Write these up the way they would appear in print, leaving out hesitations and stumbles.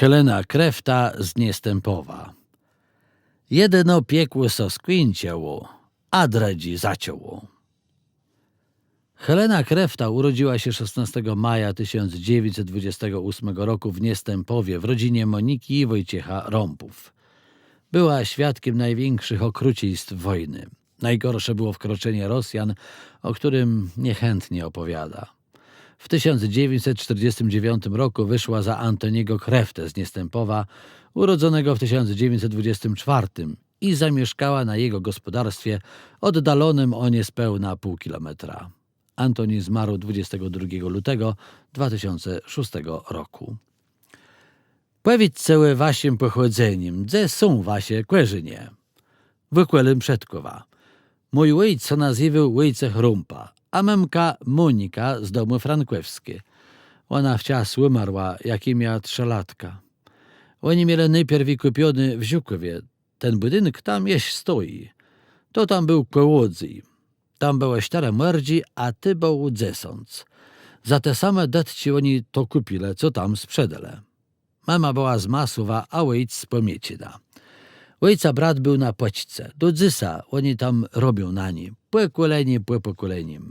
Helena Krefta z Niestępowa. Jedno piekło so skwinciało, a dredzi zaciąło. Helena Krefta urodziła się 16 maja 1928 roku w Niestępowie w rodzinie Moniki i Wojciecha Rąpów. Była świadkiem największych okrucieństw wojny. Najgorsze było wkroczenie Rosjan, o którym niechętnie opowiada. W 1949 roku wyszła za Antoniego Kreftę z Niestępowa, urodzonego w 1924 i zamieszkała na jego gospodarstwie oddalonym o niespełna pół kilometra. Antoni zmarł 22 lutego 2006 roku. Powiedz całe wasiem pochodzeniem, gdzie są wasie kłeżynie? Wykłelym przedkowa. Mój ojc nazywał Wojciech Rumpa, a memka Monika z domu frankwewskie. Ona wczas umarła, jak miała 3 latka. Oni mieli najpierw kupiony w Ziukowie. Ten budynek tam jeś stoi. To tam był kołodzy. Tam była stara merdzi, a ty był dzesąc. Za te same detci oni to kupili, co tam sprzedale. Mama była z Masuwa, a ojc z Pomiecina. Ojca brat był na Płaćce. Do dzysa oni tam robią na nie. Po pokoleniem.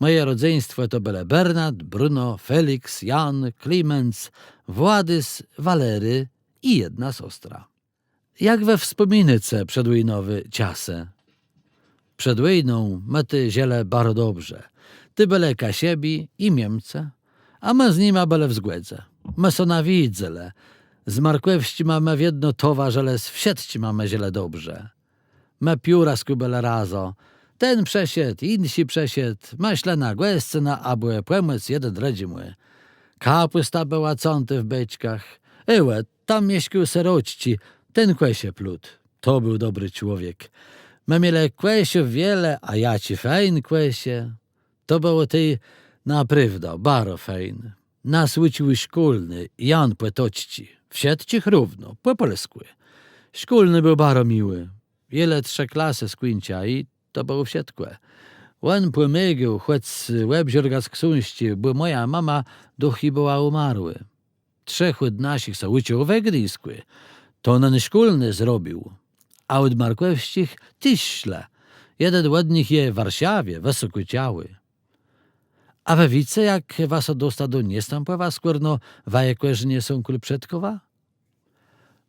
Moje rodzeństwo to były Bernard, Bruno, Felix, Jan, Klimens, Władys, Walery i jedna siostra. Jak we wspomince przedwojnowy ciasę. Przed wojną my ty ziele bardzo dobrze. Ty byle Kasiebi i Niemce, a my z nima byle w zgłędze. My so na widzele. Z Markwewści mamy w jedno towarz, ale z wsiedci mamy ziele dobrze. My pióra skubele razo. Ten przesiedł, insi przesiedł. Myślę na głęsce na abłe płemec jeden dredzi mój. Kapusta była cąty w beczkach. Ełe, tam mieszkał seroćci. Ten kłesie plut. To był dobry człowiek. My mieli kłesiów wiele, a ja ci fejn kłesie. To było ty naprawdę baro fejn. Nas uczył szkolny Jan Płetoćci. Wsiedcich równo, po polsku. Szkolny był baro miły. Wiele 3 klasy skłyncia i to było wsiedkłe. On pomygił, choć łeb ziorga z ksunści, bo moja mama duchy była umarły. 3 od naszych se uczył we Gdyńsku. To on szkolny zrobił. A od Markwewścich tyśle. Jeden od nich je w Warszawie, wysokociały. A we wice, jak was dosta do Niestępowa, skórno waje kłeżnie są kul przedkowa?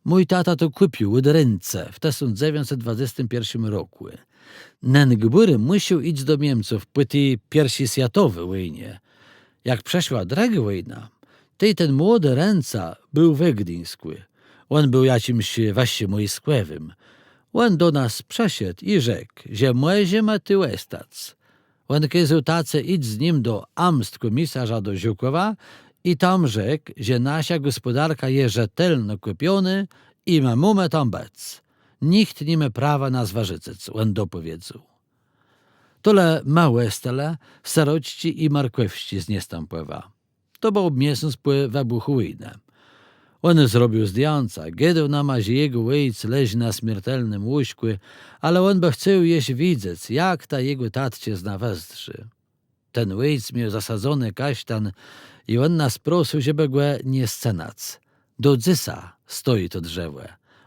Mój tata to kupił od ręce w 1921 roku. Nen gbury musiał iść do Niemców po tej pierwszej światowej wojnie. Jak przeszła druga wojna, ten młody ręca był we Gdyńsku. On był jakimś właśnie wojskowym. On do nas przeszedł i rzekł, że może ma ty łestac. On kazał tace idź z nim do amstkomisarza do Ziukowa i tam rzekł, że nasza gospodarka jest rzetelno kupiony i ma mumę tam bec. Nikt nie ma prawa nas warzycec, on dopowiedział. Tole małe stele, seroćci i Markwewści z Niestępowa. To był miesiąc po wybuchu wojny. On zrobił zdjęcia, gadał nam, że jego ojciec leży na śmiertelnym łóżku, ale on by chciał jeść widzieć, jak ta jego tatcie zna westrzy. Ten ojciec miał zasadzony kasztan i on nas prosił, żeby go nie scenać. Do dzysa stoi to drzewo.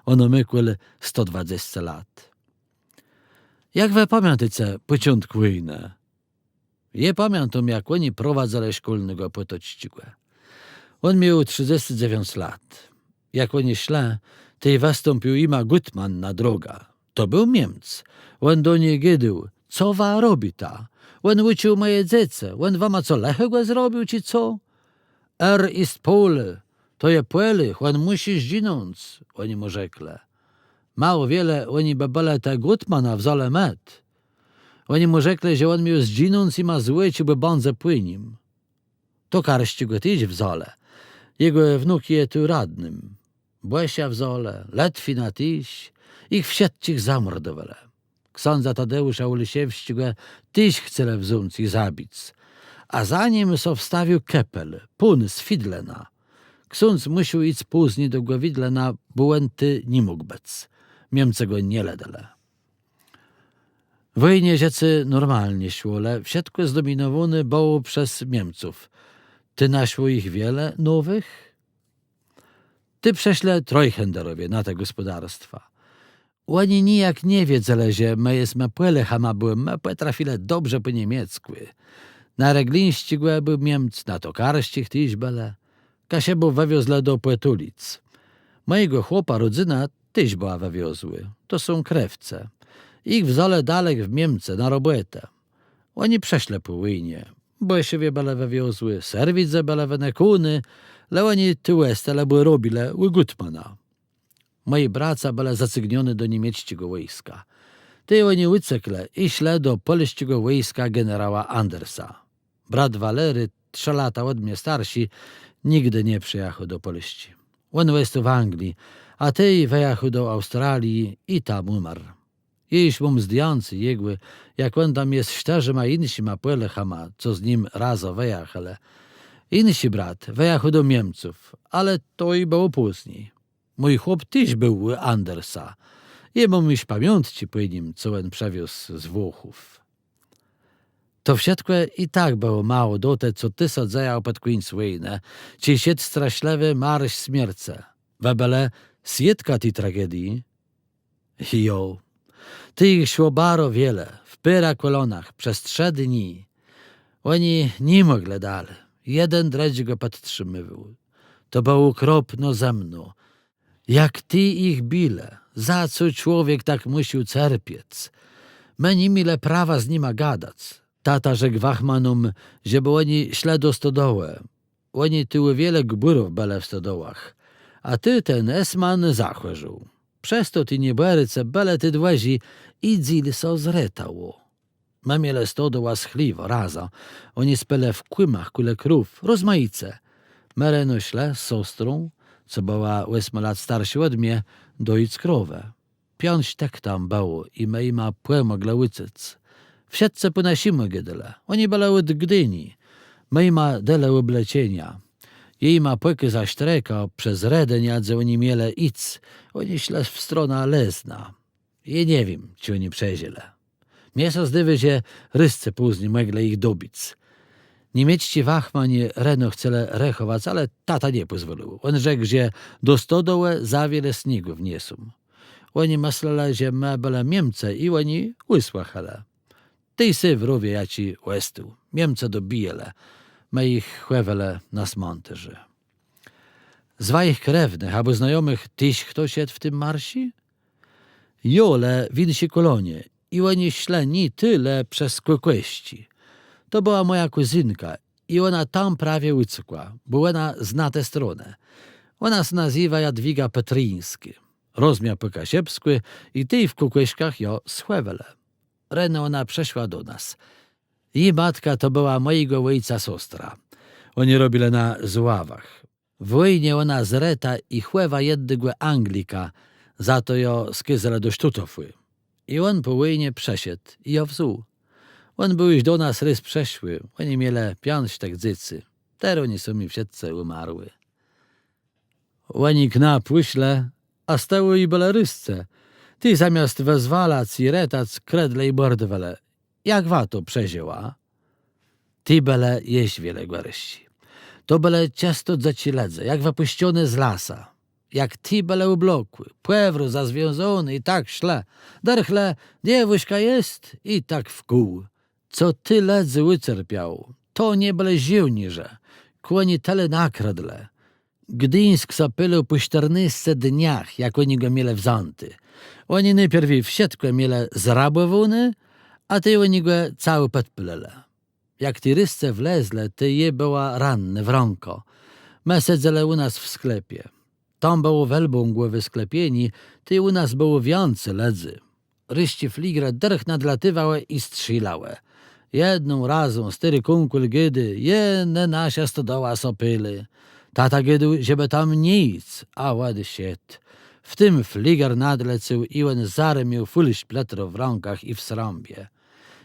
Ono mykły 120 lat. Jak wy pamiętacie początku wojny? Ja pamiętam, jak oni prowadzili szkolnego Płetoćciku. On miał 39 lat. Jak oni szli, to wystąpił ima Gutman na droga. To był Niemc. On do niej gadał, co wa robi ta? On uczył moje dziece. On wama co lechego zrobił, czy co? Ist Pole. To je Pole, on musi zginąć. Oni mu rzekli. Mało wiele oni by byli te Gutmana wzole met. Oni mu rzekli, że on miał zginąć i ma złeć, by bądze płynim. To karści go tyś w zole. Jego wnuk je tu radnym. Błesia w zole, Letwina tyś, ich wsiedcich zamordowali. Ksiądza Tadeusza Ulysiewski go tyś chcele wzumc i zabić. A za nim so wstawił kepel, pun z Fidlena. Ksiądz musiał iść później do Głowidlena, bo on ty nie mógł bec. Niemcy go nie ledele. Wojnie rzeczy normalnie szło, ale wsiedkłe zdominowany było przez Niemców. Ty naszło ich wiele nowych? ty prześle Trojchenderowie na te gospodarstwa. Oni nijak nie wiedzą, że my jest mapłele hama byłem mapłe trafile dobrze po niemiecku. Na reglińści był Niemc, na tokarścich tyś bele. Kasie był wewiozle do Płetulic. Mojego chłopa rodzyna tyś była wewiozły. To są krewce. Ich wzole dalek w Niemce na robotę. Oni prześle po wojnie. Bolszewie bele wewiozły, serwidze bele wenekuny, le oni tyłestele były robile u Gutmana. Moi braca bele zacygniony do niemieckiego wojska. Ty oni ucekle i śle do polskiego wojska generała Andersa. Brat Walery, 3 lata od mnie starsi, nigdy nie przyjechał do Polski. On jest w Anglii, a ty wyjechał do Australii i tam umarł. Jeś mu zdjący jegły, jak on tam jest szczerze ma insi mapłele hama, co z nim razo wyjechale. Insi brat wyjechał do Niemców, ale to i było później. Mój chłop tyś był u Andersa. Jemu miś pamiątci po nim, co on przewiózł z Włochów. To wszystko i tak było mało do te, co ty sadzajał pod końc wojny, ci sied straszlewy marś śmierce. Webele, sjedka tej tragedii? Jo, ty ich szło baro wiele, w pyra kolonach, przez 3 dni. Oni nie mogli dalej. Jeden dredź go podtrzymywał. To było okropno ze mną. Jak ty ich bile, za co człowiek tak musiał cierpieć? My nie mieli prawa z nima gadać. Tata rzekł wachmanom, żeby oni śle do stodołę. Oni tyły wiele gburów bele w stodołach. A ty ten esman zachłeżył. Przez to ty nieberyce bele ty dłezi i dzil so zretało. My mieli stodoła schliwo, raza. Oni spele w kłymach kule krów, rozmaice. Mereno śle z sostrą, co była 8 lat starszy od mnie, doic krowę. 5 tak tam było i my ima płę mogła łycec. Wsiadce ponasimy gydele. Oni byle od Gdyni. My ima dele oblecienia. Jej ma płyky za sztreka, przez redeń jadze oni miele ic. Oni śle w strona lezna. I nie wiem, czy oni przeziele. Mięso zdywy, że rysce później mogli ich dobić. Niemiecki wachmani reno chcele rechować, ale tata nie pozwolił. On rzekł, że do stodołę za wiele śniegu wniesą. Oni myśleli, że my byli Niemcy i oni usłyszeli. Ty sy wrowie ja ci łestu. Niemce dobijele. My ich chłewele na smonterze. Z wajich krewnych albo znajomych tyś kto siedł w tym marsi? Jole winsi kolonie i oni śle ni tyle przez kłeści. To była moja kuzynka i ona tam prawie uciekła, bo ona zna tę stronę. Ona się nazywa Jadwiga Petryński. Rozmiar po kasiepsku i ty w kukłyszkach jo schłewele. Reno ona przeszła do nas. Jej matka to była mojego ojca sostra. Oni robili na zławach. W wojnie ona zreta i chłewa jednego Anglika, za to jo skyzele do Sztutofły. I on po wojnie przeszedł i jo wzuł. On był już do nas rys przeszły. Oni mieli 5 tak dzycy. Teraz oni są mi wszyscy umarły. Oni knap wyśle, a stały i belarysce. Ty zamiast wezwalać i retać kredle i bordwele. Jak wato przezięła? Ty bele jeść wiele gwaryści. To bele ciasto zaciledze, jak wypuścione z lasa. Jak ty bele ublokły, płewro zazwiązony i tak śle. Derchle, dziewuśka jest i tak w kół. Co ty ledzy ucierpiał, to nie bele ziłniże. Kłoni tele nakradle. Gdyńsk zapylił po 14 dniach, jak oni go mieli wzanty. Oni najpierw wszystko mieli zrabowone, a ty oni go cały podpylele. Jak ty rysce wlezle, ty je była ranne w rąko. My sedzele u nas w sklepie. Tam było welbą głowy sklepieni, ty u nas było więcej ledzy. Ryści fligre derch nadlatywały i strzelały. Jedną razą 4 kunkul gydy, jedne nasia stodoła sopyly. Tata gydu, żeby tam nic, a łady siet. W tym fliger nadlecył i on zaremił fulś pletro w rąkach i w srąbie.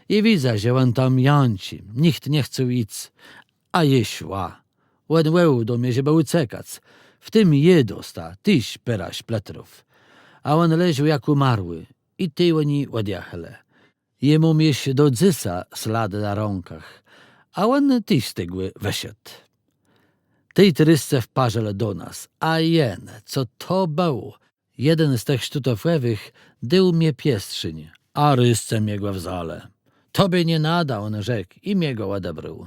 I widzę, że on tam jąci, nikt nie chce iść, a je szła. On łeł do mnie, żeby uciekać. W tym jedosta, tyś peraś pletrów. A on leżał jak umarły i ty oni odjechali. Jemu mieś do dzysa ślady na rąkach, a on tyś stygły wyszedł. Tej trysce wparzele do nas, a jene, co to było? Jeden z tych sztutoflewych dył mnie piestrzyń, a rysce mnie go wzale. Tobie nie nada, on rzekł i mnie go odebrał.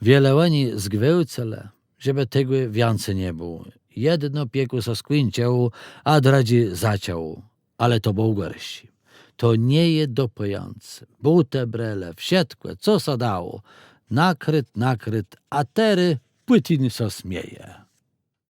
Wiele oni zgwełcele, żeby tego więcej nie było. Jedno pieku so skwinciał, a dradzi zaciął, ale to był gorsi. To nie je dopojance, bute brele, wsiedkłe, co so dało. Nakryt, a tery płytiny so smieje.